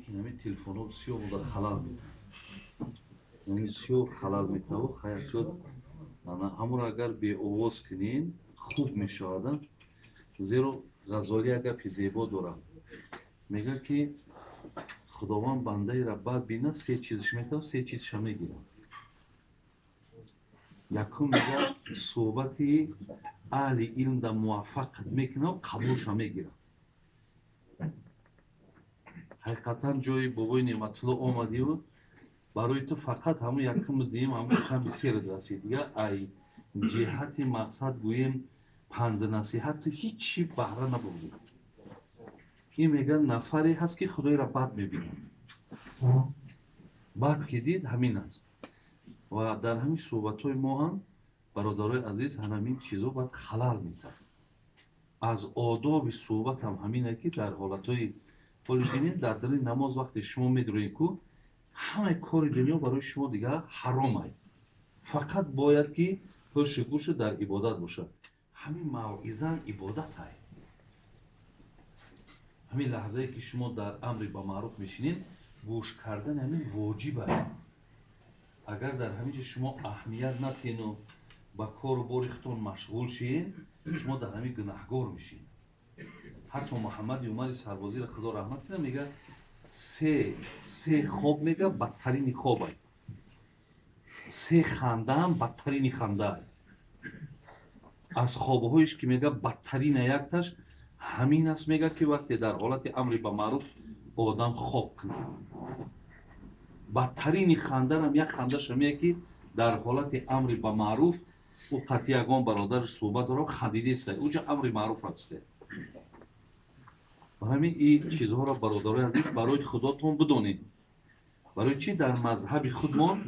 лекин ҳамин телефонҳо бисёр буда халал метавад. ҳамин бисёр халал метавад. хайр шуд ҳамонро агар беовоз кунем хуб мешавад. зеро ғазолӣ як гапи зебо дорад. мегӯяд ки худованд бандаеро бад бинад, се чизш метавад, се чизша мегирад. якум мегӯяд суҳбати аҳли илм дар муваффақат мекунад, қабулша мегирад. ҳақиқатан ҷои бобои неъматулло омадию барои ту фақат ҳамун якум дидим, ҳамун ками сер расид. дига ай ҷиҳати мақсад гӯем панду насиҳату ҳичи баҳра набурдем. ин мегӯяд нафаре ҳаст ки худоеро бад мебинад. бад ки дид ҳамин аст. ва дар ҳамин суҳбатҳои мо ҳам бародарои азиз ҳамин чизо бояд халал метавад. аз одоби суҳбат ҳам ҳамине ки дар ҳолатҳои ҳоли бинем дар дали намоз вақте шумо медурем ку ҳамаи кори дунё барои шумо дига ҳаром ай. фақат бояд ки ҳӯшу гӯшу дар ибодат бошад. ҳамин мавъизаам ибодат ай. ҳамин лаҳзае ки шумо дар амри ба маъруф мешинед, гӯш кардан ҳамин воҷиб ай. агар дар ҳамин ҷо шумо аҳамият натену ба кору бори худтон машғул шед, шумо дар ҳамин гунаҳгор мешед. ҳатто муҳаммади умари сарбозиро худо раҳмат кунад мегӯяд се хоб мегӯяд бадтарини хоб ай. се хандаам бадтарини ханда ай. аз хобҳоиш ки мегӯяд бадтарина якташ ҳамин аст, мегӯяд ки вақте дар ҳолати амри ба маъруф одам хоб кунад. бадтарини хандарам як хандаша мегӯяд ки дар ҳолати амри ба маъруф ӯ қатъи ягон бародари суҳбат дорад хандидесай, уҷа амри маъруф ҳастед. ҳамин ин чизҳоро бародарои азиз барои худотон бидонед. барои чӣ дар мазҳаби худмон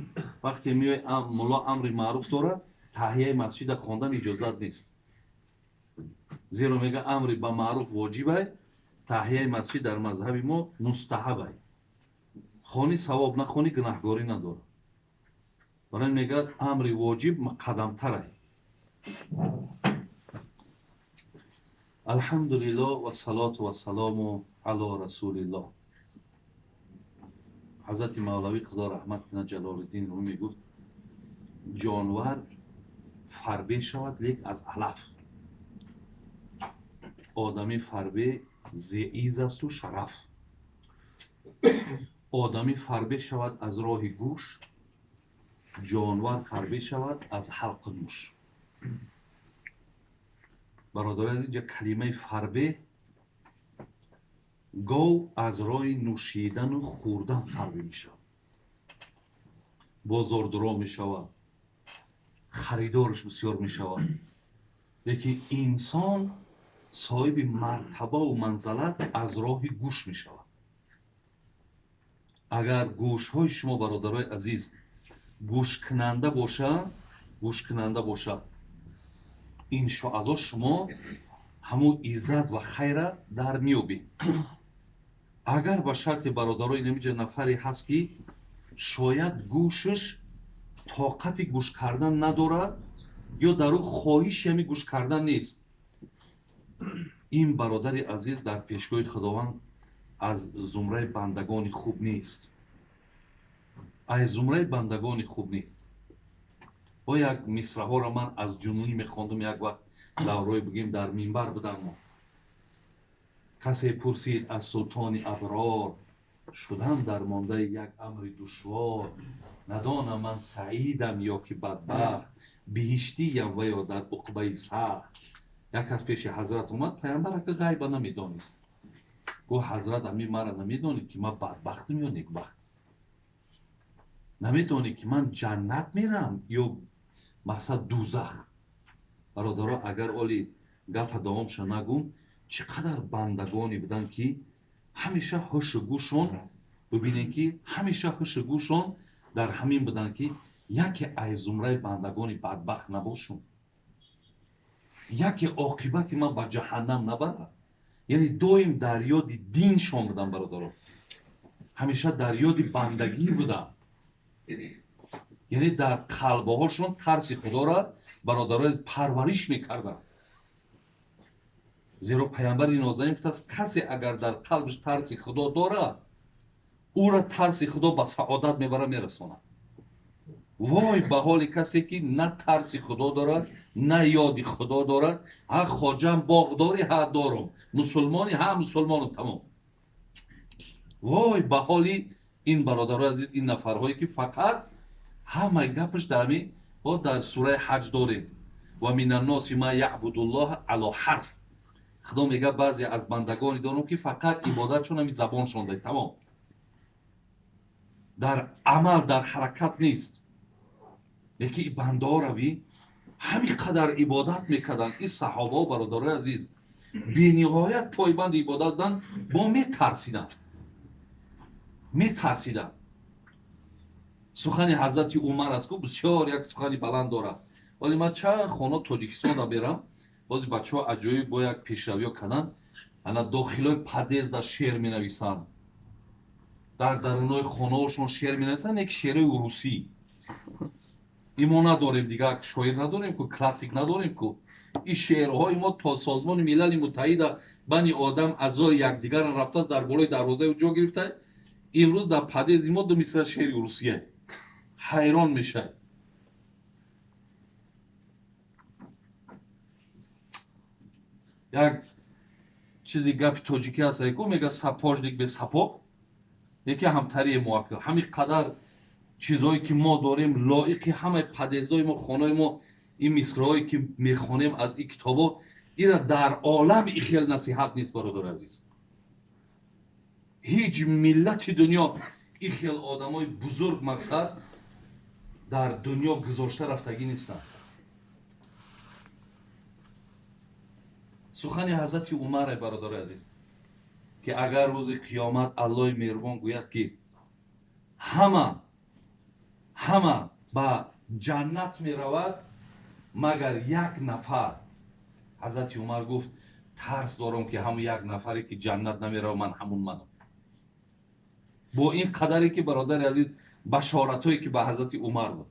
вақте меои мулло амри маъруф дорад, таҳияи масҷида хондан иҷозат нест. зеро мега амри ба маъруф воҷиб ай, таҳияи масҷид дар мазҳаби мо мустаҳаб ай. хони савоб нахони гунаҳгорӣ надорад. барои мегӯяд амри воҷиб муқаддамтар ай. алҳамдулиллоҳ ва салоту ва салому ало расулиллоҳ. ҳазрати мавлавӣ худо раҳмат кунад ҷалолиддин рӯмӣ мегуфт ҷонвар фарбе шавад лек аз алаф. одамӣ фарбе зе изз асту шараф. одамӣ фарбе шавад аз роҳи гӯш, ҷонвар фарбе шавад аз ҳалқи нӯш. бародари азиз, ҷа калимаи фарбе гов аз роҳи нӯшидану хӯрдан фарбе мешавад. бозордуро мешавад, харидораш бисёр мешавад. лекин инсон соҳиби мартабаву манзалат аз роҳи гӯш мешавад. агар гӯшҳои шумо бародарои азиз гӯшкунанда бошад, иншоалло шумо ҳамун иззат ва хайра дар меёбед. агар ба шарти бародарои намиҷа нафаре ҳаст ки шояд гӯшаш тоқати гӯш кардан надорад ё дар ӯ хоҳиши ҳамин гӯш кардан нест, ин бародари азиз дар пешгоҳи худованд аз зумраи бандагони хуб нест. аз зумраи бандагони хуб нест. ҳо як мисраҳоро ман аз ҷунунӣ мехондум, як вақт даврои бигем дар минбар будам. касе пурсид аз султони аброр, шудам дар мондаи як амри душвор. надонам ман саидам ё ки бадбахт, биҳиштиям ва ё дар уқбаи сахт. як кас пеши ҳазрат омад, паямбар ака ғайба намедонист. гӯ ҳазрат амин мара намедонӣ ки ман бадбахтам ё некбахт? намедонӣ ки ман ҷаннат мерам ё мақсад дӯзах? бародаро, агар оли гапа давомша нагум, чӣ қадар бандагоне буданд ки ҳамеша ҳушу гӯшон, бибинем ки ҳамеша ҳушу гӯшон дар ҳамин буданд ки яке аз зумраи бандагони бадбахт набошум, яке оқибати ман ба ҷаҳаннам набарад. яъне доим дар ёди диншон будам бародаро, ҳамеша дар ёди бандагӣ будам. яъне дар қалбҳошон тарси худоро бародарои парвариш мекарданд. зеро паямбари нозанин гуфтааст, касе агар дар қалбиш тарси худо дорад, او را ترس خدا به سعادت میبره میرسونه. وای به حال کسی که نه ترس خدا دارد نه یاد خدا دارد. ها خواجم باغ داری ها دارم، مسلمانی ها مسلمانم، تمام. وای به حالی این برادرای عزیز، این نفرهایی که فقط همه گپش در می با در سوره حج داریم و من الناس ما یعبد الله علی حرف. خدا میگه بعضی از بندگانی دارم که فقط عبادتشون همین زبان شونده، تمام، در عمل در حرکت نیست. یکی این بنده ها روی همین قدر عبادت میکردن. این صحابه و برادرای عزیز بی‌نهایت پایبند عبادت بودن، با میترسیدن. سخن حضرت عمر است که بسیار یک سخنی بلند دارد، ولی من چند خانه تاجیکستان را برم، بازی بچه ها عجایب با یک پیشروی کنن، انا داخلای پدیز در شعر می نویسن، در درونای خانه هاشون شعر می نویسن. یک شعر روسی ما نداریم دیگه، شاعر نداریم که، کلاسیک نداریم که. این شعرهای ما تا سازمان ملل متحد بنی آدم اعضای یکدیگر را رفته است در بالای دروازه جا گرفته. امروز در پدیز ما دو مصرع شعر روسیه، حیران میشه. یک چیزی گپ تاجیکی هست که میگه سپاژدیک به سپاق، یکی همتری موقع. همین قدر چیزهایی که ما داریم لایق همه پدیزهای ما، خانه ما، این مصرعهایی که میخوانیم از این کتابا، اینا در عالم این خیلی نصیحت نیست برادر عزیز. هیچ ملت دنیا این خیلی آدمای بزرگ مقصد در دنیا گذاشته رفتگی نیستن. سخن حضرت عمر برادر عزیز که اگر روز قیامت الله مهربان گوید که همه به جنت می رود مگر یک نفر، حضرت عمر گفت ترس دارم که همون یک نفری که جنت نمی رود من همون منم. با این قدری که برادر عزیز بشارتایی که به حضرت عمر بود،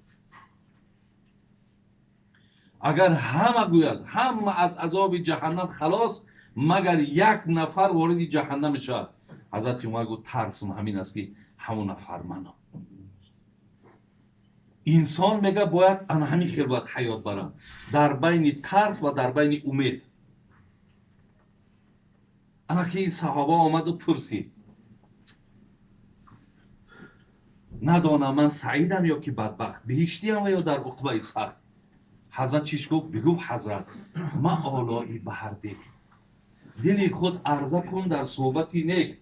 اگر همه گوید همه از عذاب جهنم خلاص مگر یک نفر وارد جهنم میشود، حضرت عمر گفت ترسم همین است که همون نفر منم. انسان میگه باید انا همین خیلی باید حیات برم، در بین ترس و در بین امید. انا که این صحابه آمد و پرسید ندانم من سعیدم یا که بدبخت، بهشتیم و یا در عقبه سخت. حضرت چیش گفت؟ بگو حضرت ما آلایی بهر ده، دلی خود عرضه کن در صحبتی نیک،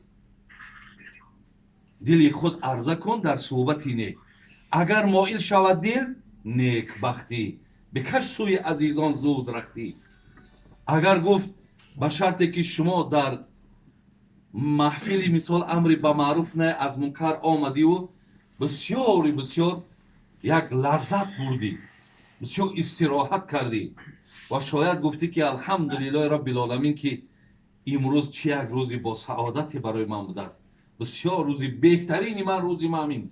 دلی خود عرضه کن در صحبتی نیک. اگر مایل شود دل نیک بختی، بکش سوی عزیزان زود رختی. اگر گفت به شرطی که شما در محفلی مثال امری به معروف نه از منکر آمدی و بسیار یک لذت بردی، بسیار استراحت کردی و شاید گفتی که الحمدلله رب العالمین که امروز چه یک روزی با سعادتی برای من بوده است، بسیار روزی بهترین من روزی من.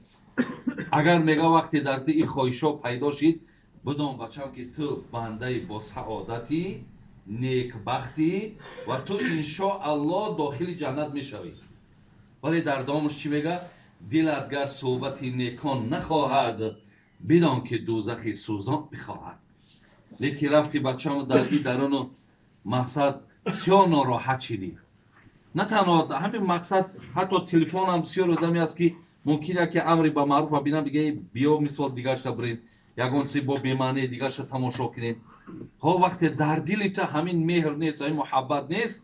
اگر میگه وقتی در تو این خواهشا پیدا شید بدون بچم که تو بنده با سعادتی نیک بختی و تو انشاءالله داخل جنت میشوی. ولی در دامش چی میگه؟ دلت گر صحبت نیکان نخواهد بدان که دوزخی سوزان بخواهد. لیکن رفتی بچم در این درون مقصد چه ناراحت شدی. نه تنها همین مقصد، حتی تلفن هم بسیار آدمی است که ممکنه که امری به معروف و بینم بگه بیا مثال دیگه شتا بریم یگان سی با بیمانه دیگه شتا تماشا کنیم. ها وقتی در دلت همین مهر نیست، همین محبت نیست،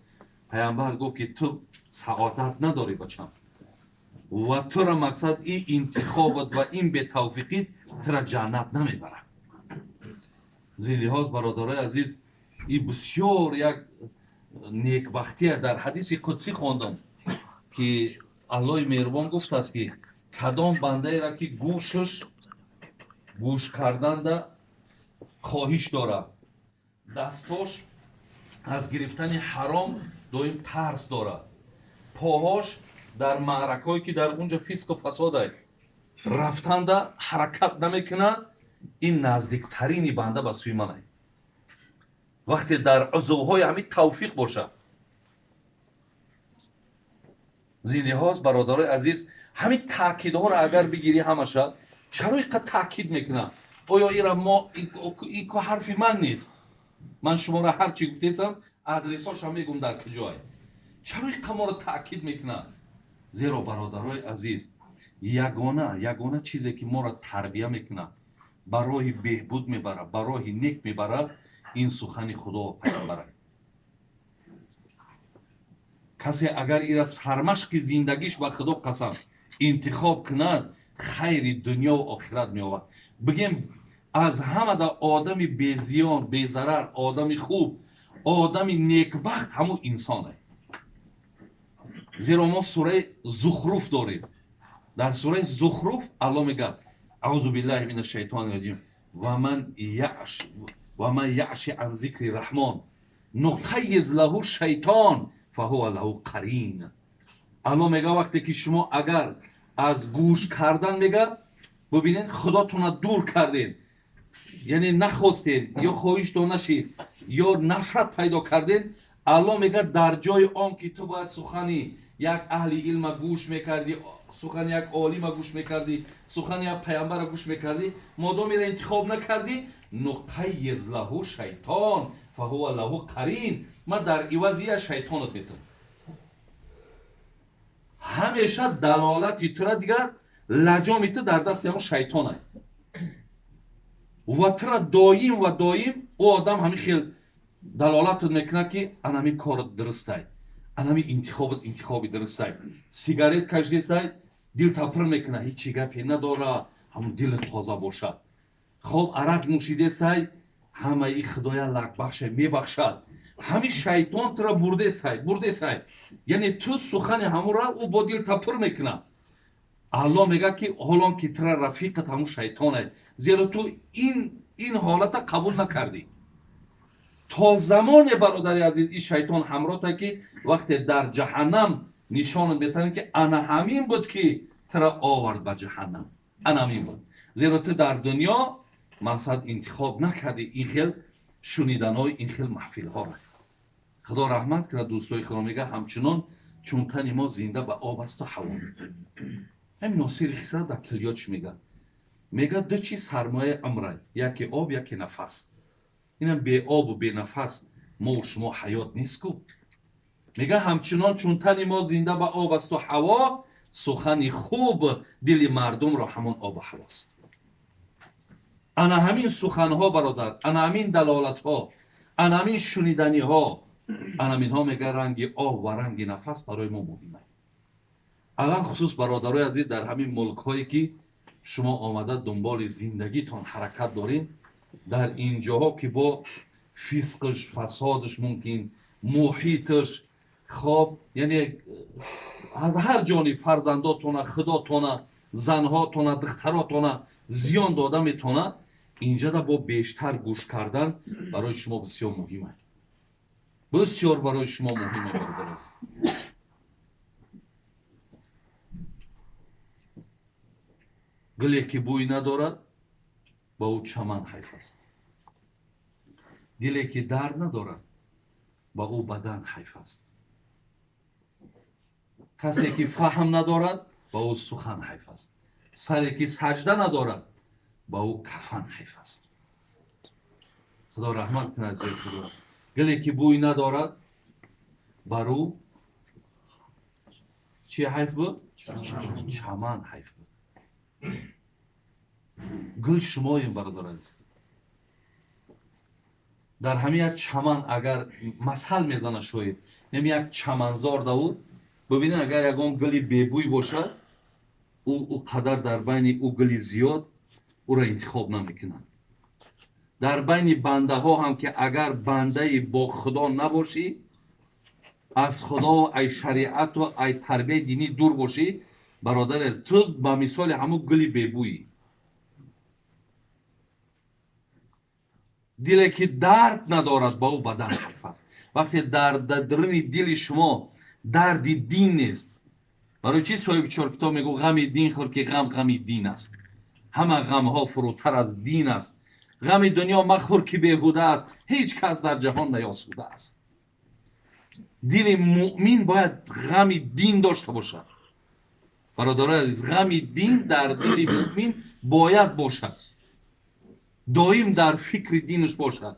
پیامبر گفت که تو سعادت نداری بچم و تو را مقصد این انتخابت و این به توفیقی تو را جنت نمیبره. زین لحاظ برادرای عزیز این بسیار یک نیکبختیه. در حدیث قدسی خواندم که الله مهربان گفت است که کدام بنده را که گوش کردن ده خواهش داره، دستاش از گرفتن حرام دایم ترس داره، پاهاش در معرکه‌ای که در اونجا فسق و فساد رفتن ده حرکت نمیکنه، این نزدیکترین بنده به سوی منه. وقتی در عضوهای همین توفیق باشه، زنده هاست برادرای عزیز. همین تاکیدها را اگر بگیری همشه چرا اینقدر تاکید میکنه؟ آیا ایرا ما این که حرفی من نیست، من شما را هر چی گفتم ادرساش هم میگم در کجای، چرا اینقدر ما را تاکید میکنه؟ زیرا برادرای عزیز یگانه چیزی که ما را تربیه میکنه، برای بهبود میبره، برای نیک میبره، این سخن خدا و پیامبر. کسی اگر ایرا سرمشق زندگیش به خدا قسم انتخاب کند، خیر دنیا و آخرت میآورد. بگیم از همه دا آدم بی زیان بی ضرر، آدم خوب، آدم نیکبخت همون انسانه. زیرا ما سوره زخرف داریم. در سوره زخرف الله میگه اعوذ بالله من الشیطان الرجیم و من یعش عن ذکر رحمان نقیض له شیطان فهو له قرین. الله میگه وقتی که شما اگر از گوش کردن میگه ببینین خداتون دور کردین، یعنی نخواستین یا خواهشتون نشید یا نفرت پیدا کردین، الله میگه در جای آن که تو باید سخنی یک اهل علم گوش میکردی، سخن یک عالم گوش میکردی، سخن یک پیامبر گوش میکردی، مادام را انتخاب نکردی، نقیض له شیطان فهو له قرین، ما در عوض شیطانت میتم. همیشه دلالتی تو را دیگر لجامی تو در دست همون شیطانه و تو را دایم و دایم او آدم همین خیل دلالت میکنه که انمی کار درسته، انمی انتخاب درسته. سیگارت کشیده دل تپر میکنه، هیچی گپی نداره، همون دل تازه باشد. خب عرق نوشیده سای همه ای خدای لک بخشه میبخشد. همین شیطان تو را برده سای، یعنی تو سخن همون را او با دل تپر میکنه. الله میگه که حالا که تو را رفیقت همون شیطانه، زیرا تو این حالت قبول نکردی. تا زمان برادر عزیز این شیطان همراه تا که وقتی در جهنم نشان میتن که انا همین بود که تو را آورد به جهنم، انا همین بود. زیرا تو در دنیا مقصد انتخاب نکردی این خیل شنیدن های این خیل محفل ها را. خدا رحمت کنه دوستای خدا. میگه همچنان چون تن ما زنده به آب است و هوا. همین ناصر خسرو در کلیاتش میگه دو چیز سرمایه امره، یکی آب یکی نفس. اینم بی آب و بی نفس ما و شما حیات نیست کو. میگه همچنان چون تن ما زنده به آب است و هوا، سخن خوب دل مردم را همان آب و هواست. انا همین سخن ها برادر، انا همین دلالت ها، انا همین شنیدنی ها، انا همین ها میگه رنگ آب و رنگ نفس برای ما مهمه. الان خصوص برادرای عزیز در همین ملک هایی که شما آمده دنبال زندگیتان حرکت دارین، در اینجاها که با فسقش، فسادش، ممکن محیطش، خب یعنی از هر جانب فرزنداتونه، خداتونه، زنهاتونه، دختراتونه زیان داده میتونه، اینجا دا با بیشتر گوش کردن برای شما بسیار مهمه. بسیار برای شما مهمه برادر عزیز. گلی که بوی ندارد با او چمن حیف است. دلی که درد ندارد با او بدن حیف است. کسی که فهم ندارد با او سخن حیف است. سری که سجده ندارد با او کفن حیف است. خدا رحمت کنه از خدا. گلی که بوی ندارد بر او چی حیف بود؟ چمن حیف بود. گل شماییم برادر عزیز. در همین یک چمن اگر مثل میزنه شوید، نمی یک چمنزار داود ببینید، اگر یکان گلی بیبوی باشد او قدر در بین او گلی زیاد او را انتخاب نمیکنن. در بین بنده ها هم که اگر بنده با خدا نباشی، از خدا و ای شریعت و ای تربیت دینی دور باشی، برادر از تو با مثال همون گلی بیبویی. دلی که درد ندارد با او بدن حیف است. وقتی در درون دل شما درد دین نیست، برای چی صاحب چهار کتاب میگو غم دین خور که غم دین است. همه غم ها فروتر از دین است. غم دنیا مخور که بیهوده است، هیچ کس در جهان نیاسوده است. دل مؤمن باید غم دین داشته باشد. برادرای عزیز، غم دین در دل مؤمن باید باشد، دائم در فکر دینش باشد.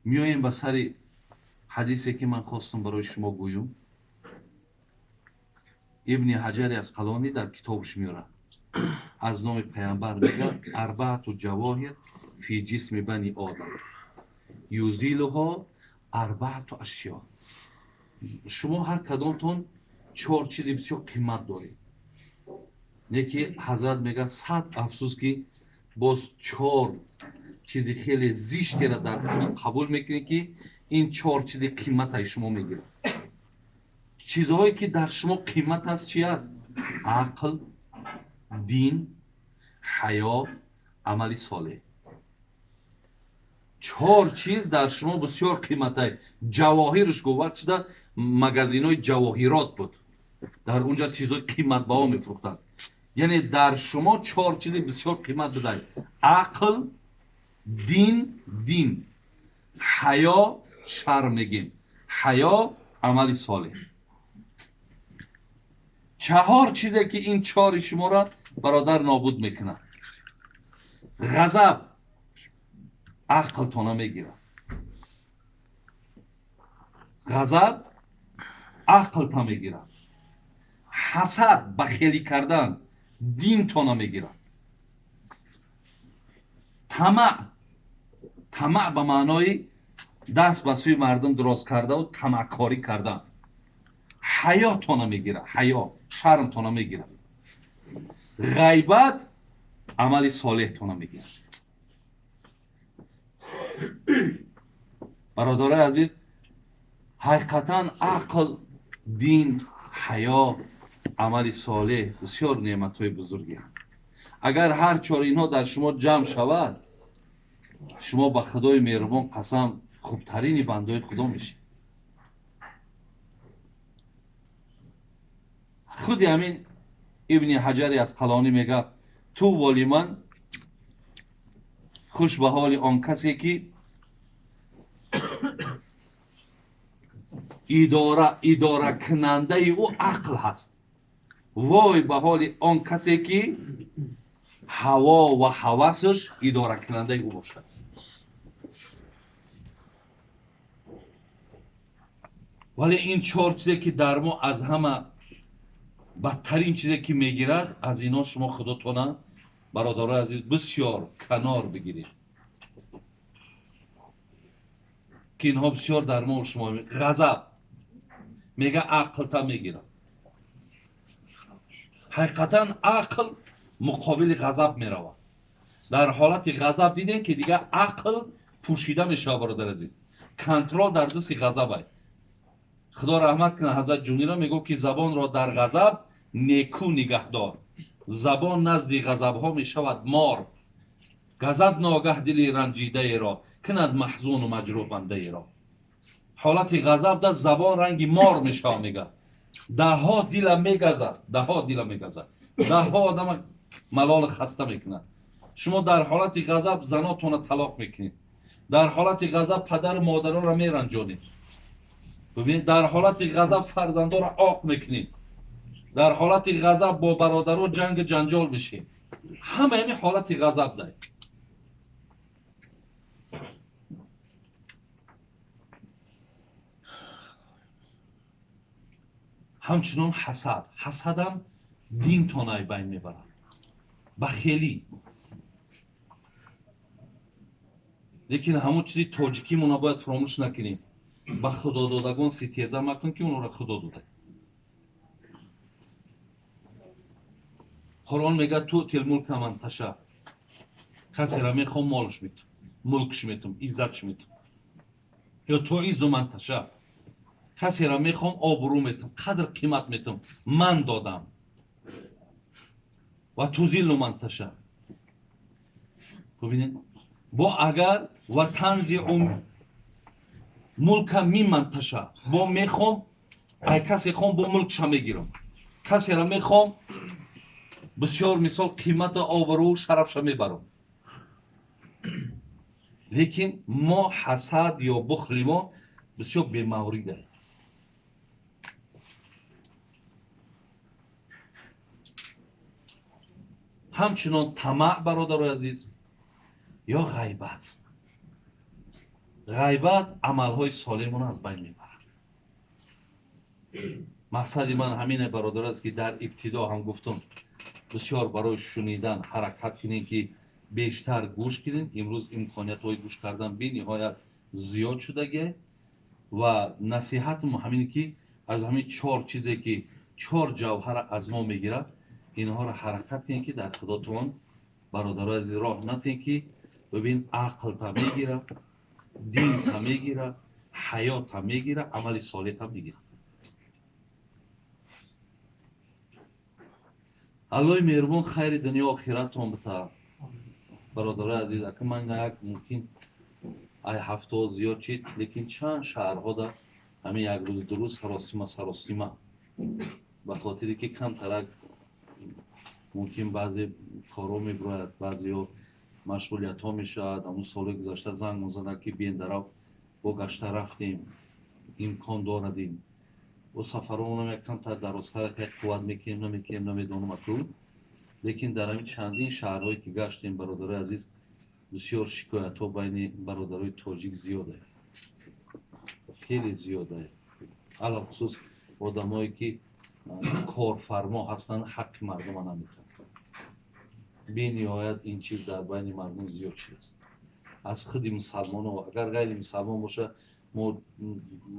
میایم به سر حدیثی که من خواستم برای شما گویم. ابن حجر اسقلانی در کتابش میاره از نام پیامبر میگه اربعت جواهر فی جسم بنی آدم یوزیلها اربعت اشیا. شما هر کدامتون 4 چیزی بسیار قیمت دارید. یکی حضرت میگه 100 افسوس که باز 4 چیزی خیلی زیشت که در خود قبول میکنی که این 4 چیزی قیمت های شما میگیره. چیزهایی که در شما قیمت هست چی است؟ عقل، دین، حیا، عمل صالح. 4 چیز در شما بسیار قیمت های. جواهرش گفت شده مگزین های جواهرات بود، در اونجا چیزهای قیمت با میفروختند. یعنی در شما 4 چیز بسیار قیمت بدهید: عقل، دین، حیا، شرم میگیم، حیا، عمل صالح. 4 چیزی که این 4 شما را برادر نابود میکنه. غضب عقل تونه میگیره، غضب عقل تا میگیره. حسد، بخیلی کردن، دین تونه میگیره. طمع به معنای دست به سوی مردم دراز کرده و طمعکاری کردن. حیا تونه میگیره، حیا، شرم تونه میگیره. غیبت عمل صالح تونه میگیره. برادرای عزیز، حقیقتا عقل، دین، حیا، عمل صالح بسیار نعمت‌های بزرگی هستند. اگر هر 4 اینها در شما جمع شود، شما با خدای مهربان قسم خوبترین بندای خدا میشید. خود همین ابن حجر اسقلانی میگه تو ولی من خوش به حال آن کسی که اداره کننده او عقل هست. وای به حال آن کسی که هوا و هوسش اداره کننده او باشد. ولی این 4 چیزی که در ما از همه بدترین چیزی که میگیرد، از اینا شما خودتون برادرای عزیز بسیار کنار بگیرید که اینها بسیار در ما و شما غضب میگه عقل تا میگیره. حقیقتا عقل مقابل غضب میرود. در حالت غضب دیدین که دیگه عقل پوشیده میشه برادر عزیز. کنترل در دست غضب. خدا رحمت کنه حضرت جونی را میگو که زبان را در غضب نیکو نگه دار. زبان نزد غضب ها میشود مار. غضب ناگه دل رنجیده ای را کند محزون و مجروح بنده ای را. حالت غضب در زبان رنگی مار میشه میگه. ده ها دل میگزد، ده ها آدم ملال خسته میکنه. شما در حالت غضب زناتون طلاق میکنید. در حالت غضب پدر و مادرها را میرنجانید. ببینید در حالت غضب فرزندا را عاق میکنید. در حالت غضب با برادرها جنگ جنجال میشید. همه این حالت غضب دارید. همچنان حسد هم دین تانای بین میبرد. بخیلی. لیکن همون چیزی تاجیکی مون باید فراموش نکنیم. با خدا دادگان ستیزه مکن که اون را خدا داده. قرآن میگه تو تل ملک من تشا. کسی را میخوام مالش میتم، ملکش میتم، عزتش میتم. یا تو عزو من تشا. کسی را میخوام آبرو میتم، قدر قیمت میتم، من دادم. و تو زیل من تشا. ببینید با اگر و تنزع ملک می من تشا. با میخوام ای کسی خوام با ملکش میگیرم. کسی را میخوام бисёр мисол қимату обрӯ шарафша мебарам. лекин мо ҳасад ё бухли мо бисёр бемаврид аст. ҳамчунон тамаъ, бародарои азиз, ё ғайбат. ғайбат амалҳои солимон аз байн мебарад. мақсади ман ҳамине, бародар аст, ки дар ибтидо ҳам гуфтум, бисёр барои шунидан ҳаракат кунем, ки бештар гӯш кунем. имрӯз имкониятҳои гӯш кардан бениҳоят зиёд шудагӣ ва насиҳатам ҳамине, ки аз ҳамин чор чизе, ки чор ҷавҳара аз мо мегирад, инҳоро ҳаракат кунем, ки дар худотон, бародарои азиз, роҳ натем, ки бибин ақлта мегира, динта мегира, ҳаёта мегира, амали солиҳта мегира. аллои меҳрубон хайри дунё охиратон бита. бародарои азиз, ака ман як мумкин ай ҳафтаҳо зиёд чид, лекин чанд шаҳрҳода ҳамин як рӯз ду рӯз саросима, ба хотире ки камтарак мумкин баъзе корҳо мебирояд, баъзеҳо машғулиятҳо мешавад. ҳамун солҳои гузашта занг мезанад, ки биен дарав бо гашта рафтем, имкон дорадем. бо сафаронам як камтар дарозтар қувват мекунем, намедонам аку. лекин дар ҳамин чандин шаҳрҳое ки гаштем, бародарои азиз, бисёр шикоятҳо байни бародарои тоҷик зиёд аст. хеле зиёд аст. алахусус одамое ки корфармо ҳастанд, ҳаққи мардума наметавонанд. бениҳоят ин чиз дар байни мардум зиёд шудааст. аз худи мусалмонҳо, агар ғайри мусалмон боша, мо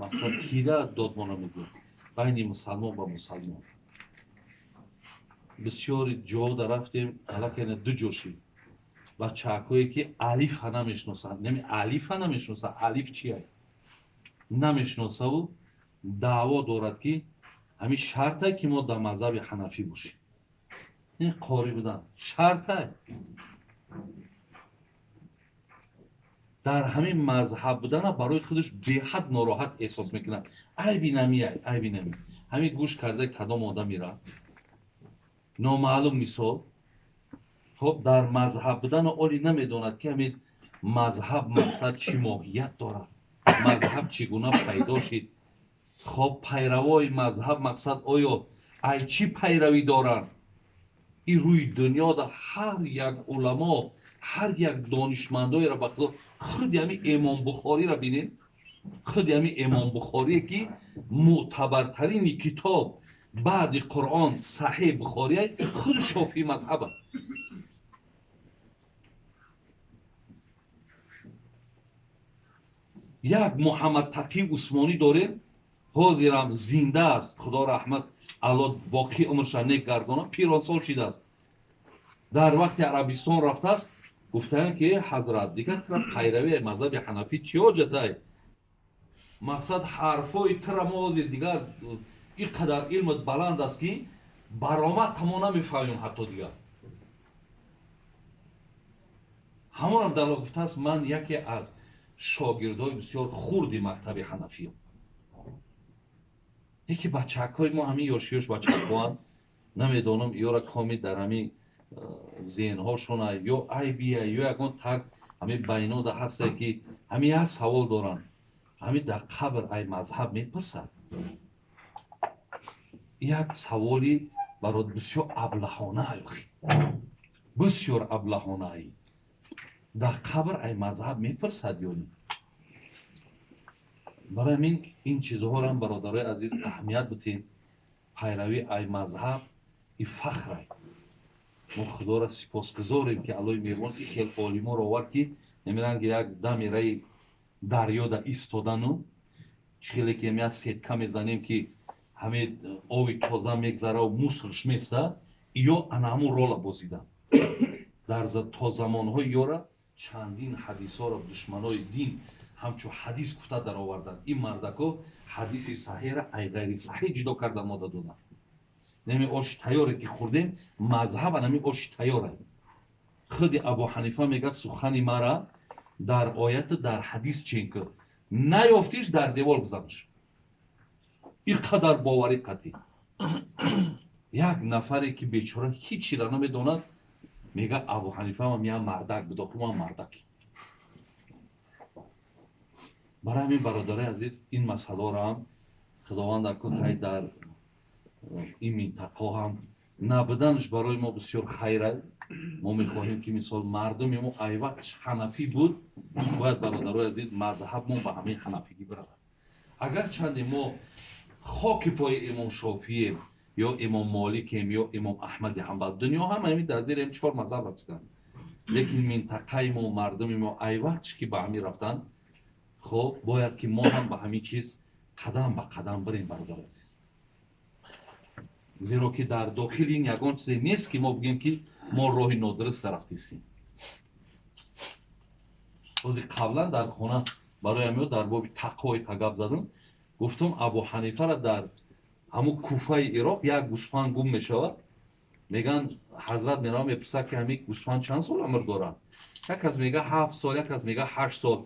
мақсад кида додмо намедиҳем. байни мусалмон ба мусалмон бисёри ҷода рафтем, аллакайна ду ҷоши бачаҳое ки алифа намешносанд, нами алифа намешносанд, алиф чия намешносаву даъво дорад, ки ҳамин шарта, ки мо дар мазҳаби ҳанафӣ бошем. ин қори будан шарта. дар ҳамин мазҳаб будана барои худаш беҳад нороҳат эҳсос мекунад. айби намияй, айби нами. ҳамин гӯш карда кадом одам мира номаълум мисол, хоб дар мазҳаб будана оли намедонад, ки ҳамин мазҳаб мақсад чӣ моҳият дорад, мазҳаб чӣ гуна пайдо шид. хоб пайравои мазҳаб мақсад оё ай чӣ пайравӣ доранд. ин рӯи дунёда ҳар як уламо, ҳар як донишмандоеро ба худо, худи ҳамин имом бухориро бинед. худи ҳамин имом бухорие, ки мӯътабартарини китоб баъди қуръон саҳеҳ бухория, худи шофии мазҳаба. як муҳаммад тақӣ усмонӣ дорем, ҳозирам зинда аст, худо раҳмат алло боқӣ умрша нек гардонад, пиронсол шидааст. дар вақти арабистон рафтааст, гуфтаанд ки ҳазрат дигар тра пайравии мазҳаби ҳанафӣ чӣ ҳоҷатай? мақсад ҳарфҳои тра мо ҳозир дигар ин қадар илмат баланд аст, ки баромад тамо намефаҳмем ҳатто дигар. ҳамонам дало гуфтааст, ман яке аз шогирдҳои бисёр хурди мактаби ҳанафиам. яке бачакҳои мо ҳамин ёшиёш бачакҳоанд, намедонам ёра коми дар ҳамин зеҳнҳошона ё айбия ё ягон так ҳамин байнода ҳаста, ки ҳамин як савол доранд. ҳамин дар қабр ай мазҳаб мепурсад. як саволи барои бисёр аблаҳона, бисёр аблаҳонаи дар қабр ай мазҳаб мепурсад ё не? барои ҳамин ин чизҳорам бародарои азиз аҳамият битем. пайравӣ ай мазҳаб и фахрай. мо худоро сипосгузорем, ки аллои меҳрубон ин хел олиморо овард, ки намеранд як дами раи дарёда истодану чихеле ки ҳамин сетка мезанем, ки ҳамин оби тоза мегзараву мусрш места, ё ана ҳамун рола бозиданд. дар то замонҳои ёра чандин ҳадисҳоро душманои дин ҳамчун ҳадис гуфта дароварданд. ин мардако ҳадиси саҳеҳро ай ғайри саҳеҳ ҷудо карда мода доданд. нами оши тайёре ки хӯрдем, мазҳаб нами оши тайёр аст. худи абу ҳанифа мегӯяд сухани мара дар ояту дар ҳадис чен кӯ, наёфтиш дар девор бизанш. ин қадар боварӣ қатъӣ. як нафаре ки бечора ҳичира намедонад мега Абу Ҳанифа ма мия мардак будо ки ма мардак. барои ҳамин бародари азиз ин масъаларо ҳам худованд акӯ дар ин минтақаҳо ҳам набуданаш барои мо бисёр хайр аст. мо мехоҳем ки мисол мардуми мо айвақт ҳанафӣ буд, бояд бародарои азиз мазҳабмон ба ҳамаи ҳанафигӣ биравад. агар чанде мо хоки пои имом шофием ё имом моликем ё имом аҳмади ҳамбал, дунё ҳама ҳамин дар зери ҳамин чор мазҳаб расиданд, лекин минтақаи мо мардуми мо айвақтш ки ба ҳамин рафтанд, хоб бояд ки мо ҳам ба ҳамин чиз қадам ба қадам бирем бародари азиз. зеро ки дар дохили ин ягон чизе нест ки мо бигем ки мо роҳи нодуруста рафтистем. рози қаблан дар хона барои ҳамиё дар боби тақвои гап задам, гуфтам Абу Ҳанифара дар ҳамун Куфаи Ироқ як гӯсфанд гум мешавад. меган ҳазрат мерава мепурсад ки ҳамин гӯсфанд чанд сол умр дорад? як кас мега 7 сол, як кас мега 8 сол.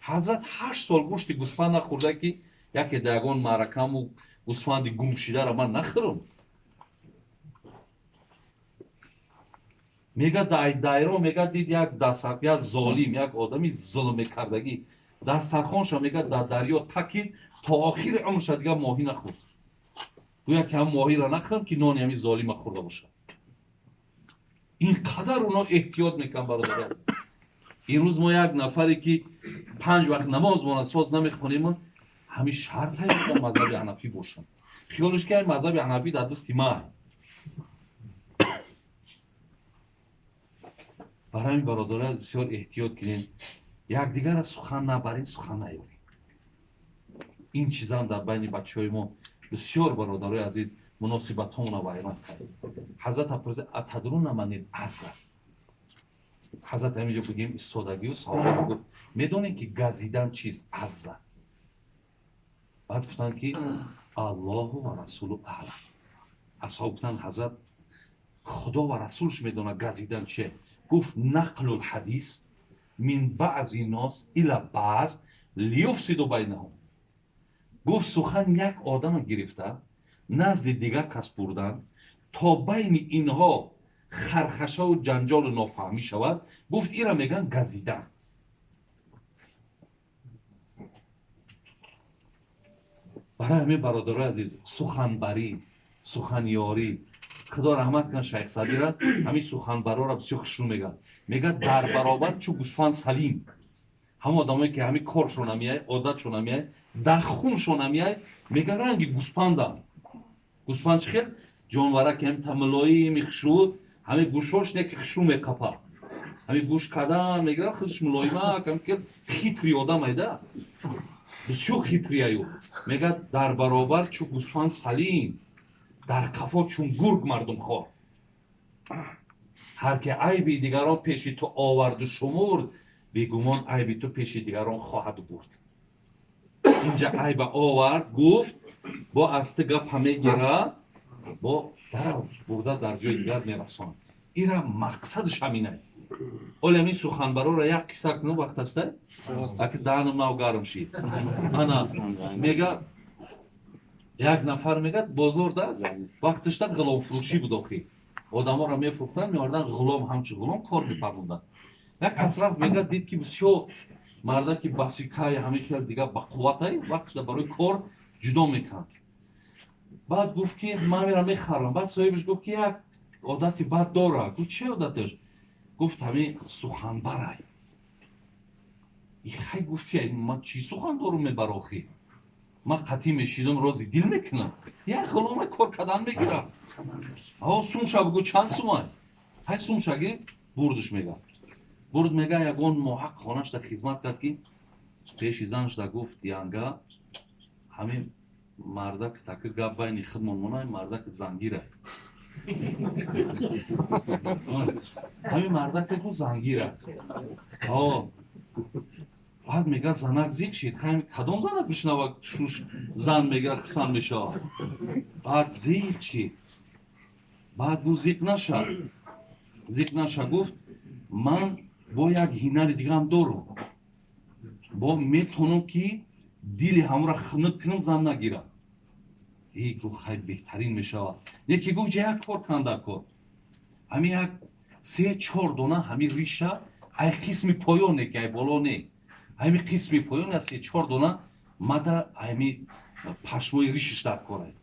ҳазрат 8 сол гӯшти гӯсфанд нахӯрда ки яке дар ягон маъракаму гӯсфанди гумшидаро ман нахӯрам. мега дайро мега дид як дастархан золим, як одами зулм мекардагӣ дастархонша мега дар дарё такид то охири умрша дига моҳӣ нахӯрд. гӯя ки ҳам моҳиро нахӯрам ки нони ҳамин золима хӯрда бошад. ин қадар оно эҳтиёт мекунанд бародари азиз. имрӯз мо як нафаре ки 5 вақт намоз монасоз намехонем, ҳамин шарт ҳаст дар мазҳаби ҳанафӣ бошад. хиёлаш ки ҳамин мазҳаби ҳанафӣ дар дасти ман. барои ҳамин бародари аз бисёр эҳтиёт кунем, якдигарро сухан набарем, сухан наёрем. ин чизам дар байни бачаҳои мо бисёр бародарои азиз муносибатҳоро вайрон кард. ҳазрат апурза атадруна манил аза. ҳазрат ҳаминҷо бигем истодагию саволро гуфт, медонем ки газидан чист? аза. баъд гуфтанд ки аллоҳу ва расулу аълам. асҳоб гуфтанд ҳазрат худо ва расулш медонад газидан чие? гуфт нақлул ҳадис мин баъзи нос ила баъз лиюфсиду байнаҳум. гуфт сухан як одама гирифта назди дигар кас бурдан то байни инҳо хархашаву ҷанҷолу нофаҳмӣ шавад. гуфт ира меган газидан. барои ҳамин бародарои азиз суханбарӣ, суханёрӣ, худо раҳмат кунад шайх Садира ҳамин суханбарора бисёр хушрӯ мегӯяд. мегӯяд дар баробар чу гӯсфанд салим, ҳамон одамое ки ҳамин коршон намеяй, одатшон намеяй, дар хуншон намеяй, мега ранги гӯсфандам. гӯсфанд чӣ хел ҷонвара ки ҳамин мулоими хушрӯ, ҳамин гӯшош не ки хушрӯ меқапад, ҳамин гӯш кардан мегирад худаш мулоимак, ҳамин ки хитри одам айда, бисёр хитри аю. мегӯяд дар баробар чу гӯсфанд салим, дар қафо чун гург мардумхор. ҳар ки айби дигарон пеши ту оварду шумурд, бегумон айби ту пеши дигарон хоҳад бурд. инҷа айба овард, гуфт бо асти гапа мегирад, бо дарав бурда дар ҷои дигар мерасонад. ира мақсадаш ҳаминай. оли ҳамин суханбарора як қисса кунам вақт аста, аки даҳанам нав гарм шид. ана мега як нафар мегӯяд бозорда вақташда ғуломфурӯшӣ буд охи. одаморо мефурӯхтанд, меордан ғулом, ҳамчун ғулом кор мефармуданд. як кас рафт мегӯяд дид ки бисёр марда ки басикай ҳамин хел дигар бақувватай вақташда барои кор ҷудо мекунанд. баъд гуфт ки ман мера мехарам. баъд соҳибаш гуфт ки як одати бад дорад. гуфт чӣ одаташ? гуфт ҳамин суханбарай. ихай гуфти ман чӣ сухан дорум мебара охи? ман қатъӣ мешидам рози дил мекунам. як ғулома кор кардан мегирам. сумша бигӯ чанд сумай? 8 сумша гир. бурдаш мега. бурд мега ягон моҳақ хонашда хизмат кард ки пеши занашда гуфт янга ҳамин мардак таки гап байни худмон монай, мардак зангирай. ҳамин мардак гу зангирай. баъд мега занак зик шид. кадом занак бишнава шуш зан мегирад хусанд мешавад? баъд зик шид. баъд гу зик наша. зик наша гуфт ман бо як ҳинари дигаам дорам. бо метонам ки дили ҳамора хунук кунам, зан нагирам. یک گفت خیلی بهترین میشود. یکی گفت یک کار کنده کن. همین یک 3-4 دانه همین ریشه ای قسمی پایانه که ای بالا نه. همین قسمی پایان است 3-4 دانه ماده همین پشمای ریشش در کاره.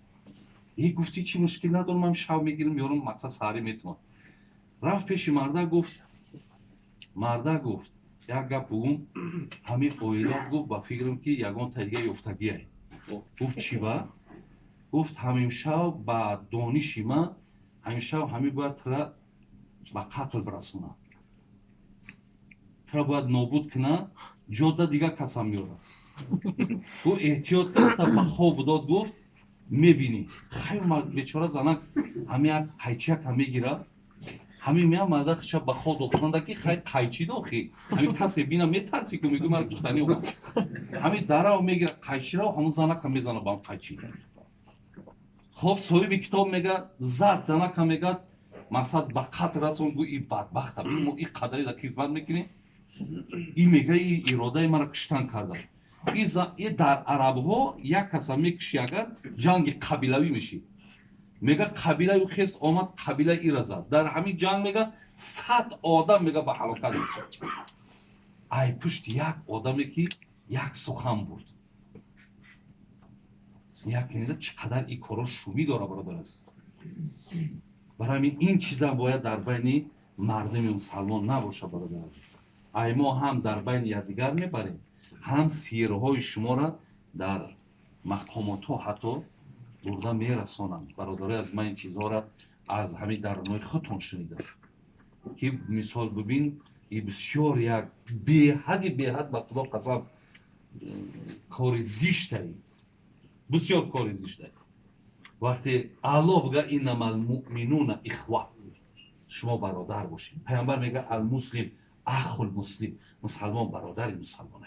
یک گفتی چی مشکل ندارم من شب میگیرم یارم مقصد سری میتونم. رفت پیش مرده گفت یک گپ بگم همین اویلا گفت با فکرم که یگان تریگه یفتگیه. گفت چی با؟ گفت همین شب با دانشی من همین شب همین باید ترا با قتل برسونه. ترا باید نابود کنه جاده دیگه کسم میاره. گفت احتیاط کرده با خواب داز گفت میبینی خیلی بیچاره زنک همین یک قیچک هم میگیره همین میام مرده خیلی با خواب دختنده که خیلی قیچی داخی همین کسی بینه میترسی که میگو مرا کشتنی اومد همین دره و میگیره قیچی را همون زنک هم میزنه با هم قیچی. خب صاحب کتاب میگه زد زنک هم میگه مقصد با قتل رسون گو این بدبخت هم این قدری در خدمت میکنی این میگه این اراده مرا کشتن کرده است. این در عرب ها یک کس میکشی اگر جنگ قبیلوی میشی میگه قبیله او خیست آمد قبیله ای را زد در همین جنگ میگه 100 آدم میگه به هلاکت رسید. ای پشت یک آدمی که یک سخن بود یک چقدر این کارا شومی داره برادر است. برای همین این چیزا باید در بین مردم مسلمان نباشه برادر است. ای ما هم در بین یکدیگر میبریم هم سیرهای شما را در مقامات ها حتی برده میرسانند. برادری از من این چیزها را از همین درونای خودتان شنیدم که مثال ببین این بسیار یک به حد به خدا قسم کار زشته بسیار کار زشته. وقتی الله بگه انما المؤمنون اخوه شما برادر باشید. پیامبر میگه المسلم اخو المسلم مسلمان برادر مسلمانه.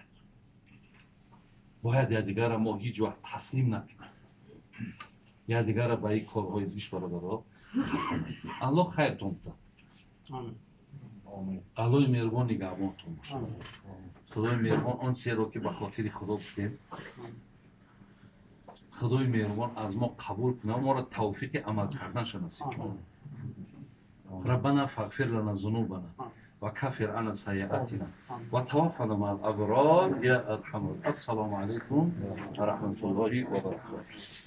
باید یکدیگر ما هیچ وقت تسلیم نکنیم یکدیگر به این کارهای زشت برادرها خفه نکنیم. الله خیرتون بده. الله مهربان نگهبانتون باشه. خدای مهربان آن چیزی را که به خاطر خدا گفتیم خدای مهربان از ما قبول کنه ما را توفیق عمل کردنش نصیب کنه. ربنا فاغفر لنا ذنوبنا وكفر عنا سيئاتنا وتوفنا مع الأبرار يا أرحم الراحمين. السلام عليكم ورحمة الله وبركاته.